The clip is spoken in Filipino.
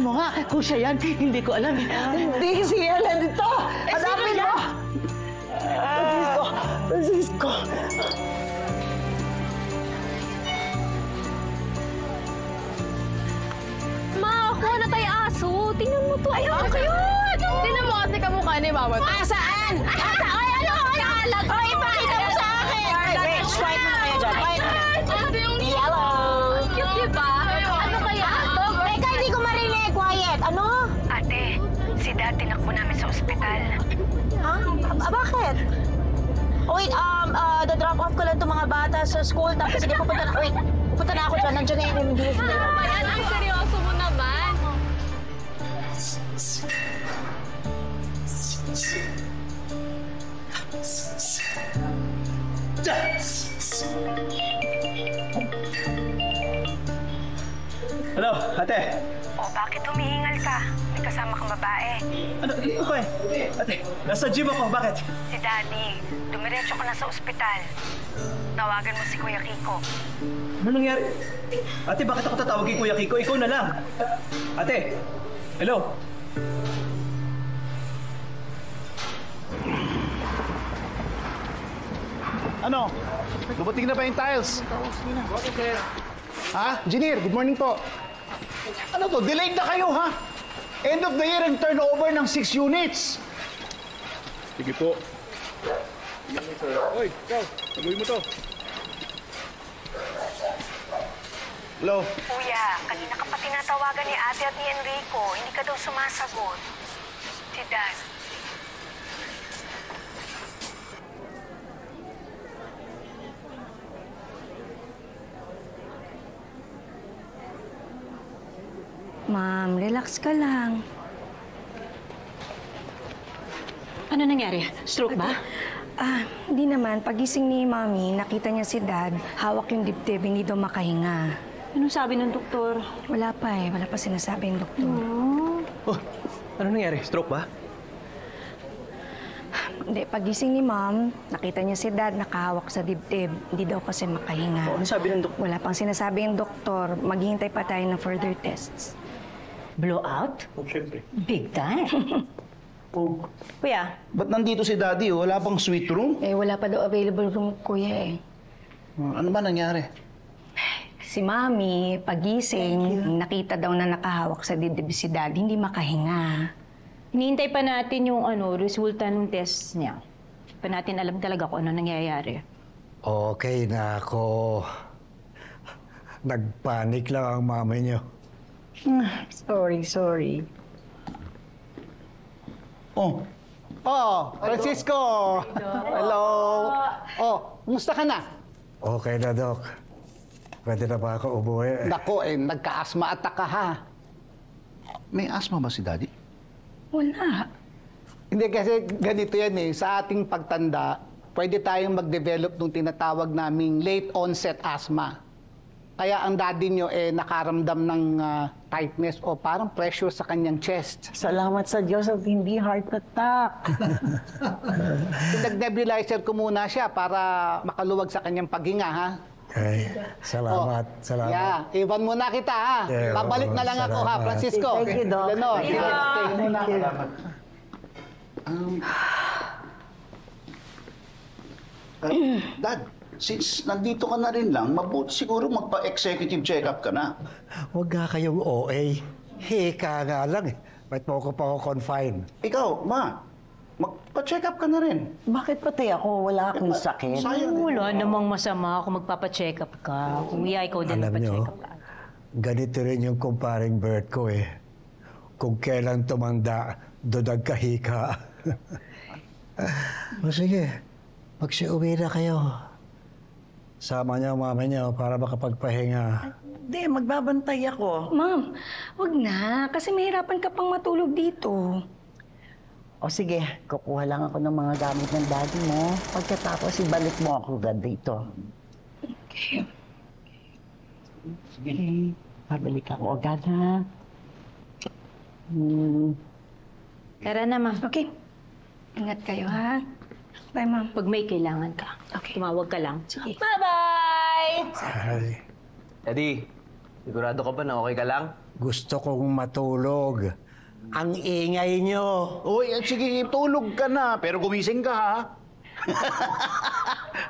mo nga kung siya yan. Hindi ko alam. Hindi si Ellen ito! Hanapin mo! Francisco! Ma, ako na tayo aso. Tingnan mo to. Ay, ang cute! Tingnan mo ate kamukha ni mama to. Saan? Ay, ano? Kalag! Ay, ipakita mo sa akin! Guys, quiet muna kayo dyan. Quiet muna. Ate yung Yellow! cute, diba? Ano kaya? Teka, hindi ko marinig. Quiet. Ano? Ate, si Dad tinakbo namin sa ospital. Ha? Bakit? Oh, wait, the-drop off ko lang itong mga bata sa school. Tapos sige, pupunta na ako dyan. Nandiyan na yung MDF. Ayan, ang seryoso mo naman. Hello, ate. O, bakit humihingal ka? May kasama kang babae. Ano? Okay. Ate, nasa gym ako. Bakit? Si Daddy, dumiretso ka na sa ospital. Tawagan mo si Kuya Kiko. Ano nangyari? Ate, bakit ako tatawagin Kuya Kiko? Ikaw na lang. Ate, hello? Ano? Dumating na ba yung tiles? Ha? Engineer, good morning po. Ano to? Delayed na kayo, ha? End of the year and turnover ng 6 units. Sige po. Oy, ikaw, taguin mo to. Hello? Kuya, kanina ka pa tinatawagan ni Ate at ni Enrico. Hindi ka daw sumasagot. Si Dad. Ma'am, relax ka lang. Ano nangyari? Stroke ba? Hindi naman. Pagising ni Mami, nakita niya si Dad, hawak yung dibdib, hindi daw makahinga. Anong sabi ng doktor? Wala pa eh. Wala pa sinasabi yung doktor. Oh, ano nangyari? Stroke ba? Hindi, pagising ni Ma'am, nakita niya si Dad nakahawak sa dibdib. Hindi daw kasi makahinga. Oh, ano sabi ng doktor? Wala pang sinasabi yung doktor. Maghihintay pa tayo ng further tests. Blowout? Oh, syempre. Big time. Oh, Kuya, ba't nandito si Daddy? Wala pang suite room? Eh, wala pa daw available room, Kuya eh. Ano ba nangyari? Si Mami, pagising, nakita daw na nakahawak sa dibdib si Dad, hindi makahinga. hinihintay pa natin yung resulta ng test niya. Pa natin alam talaga kung ano nangyayari. Okay na ako. Nagpanik lang ang mama niyo. Sorry. Oh. Oh, Francisco! Hello! Oh, kumusta ka na? Okay na, Doc. Pwede na ba ako umuwi? Nako, nagka-asthma attack ka, ha? May asthma ba si Daddy? Wala. Hindi, kasi ganito yan sa ating pagtanda, pwede tayong mag-develop ng tinatawag naming late onset asthma. Kaya ang daddy nyo nakaramdam ng tightness o parang pressure sa kanyang chest. Salamat sa Diyos at hindi heart attack. Nag-nebulizer ko muna siya para makaluwag sa kanyang paghinga, ha? Okay. Salamat. Salamat. Yeah, iwan muna kita, ha? Yeah, Babalik na lang ako, ha, salamat. Francisco? Thank you, Doc. Leonor, Thank you. Thank you. Dad, since nandito ka na rin lang, mabuti siguro magpa-executive check-up ka na. Huwag nga kayong OA. Hika nga lang eh. Ba't mo ko pa ako confine? Ikaw, ma, magpa-check up ka na rin. Bakit pati ako? Wala akong sakit. Sayang. Wala namang masama kung magpapacheck up ka. Kuya, ikaw din Alam niyo, magpa-check up ka. ganito rin yung kumparing birth ko eh. Kung kailan tumanda, doon nagkahika. O sige, magsiuwi na kayo. Sama niyo ang mama niyo para makapagpahinga. Hindi, magbabantay ako. Ma'am, wag na. Kasi mahirapan ka pang matulog dito. O sige, kukuha lang ako ng mga gamit ng daddy mo. Pagkatapos, ibalik mo ako agad dito. Okay. Sige, pabalik ako agad, ha? Tara na, ma'am. Okay. Ingat kayo, ha? Bye, ma'am. Pag may kailangan ka, tumawag ka lang. Sige. Bye-bye! Ay. Eddie, sigurado ka ba na okay ka lang? Gusto kong matulog. Ang ingay nyo. Uy, sige, tulog ka na, pero gumising ka ha.